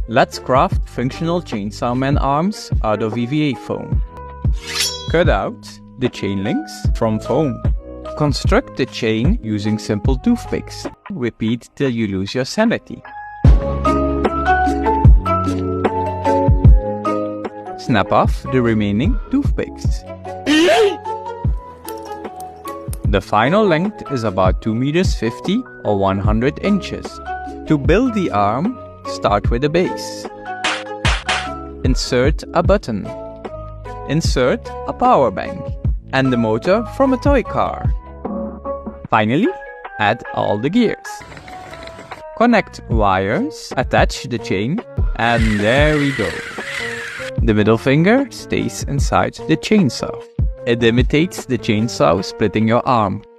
Let's craft functional Chainsawman arms out of EVA foam. Cut out the chain links from foam. Construct the chain using simple toothpicks. Repeat till you lose your sanity. Snap off the remaining toothpicks. The final length is about 2 meters 50 or 100 inches. To build the arm, start with a base. Insert a button. Insert a power bank and the motor from a toy car. Finally, add all the gears. Connect wires, attach the chain, and there we go. The middle finger stays inside the chainsaw. It imitates the chainsaw splitting your arm.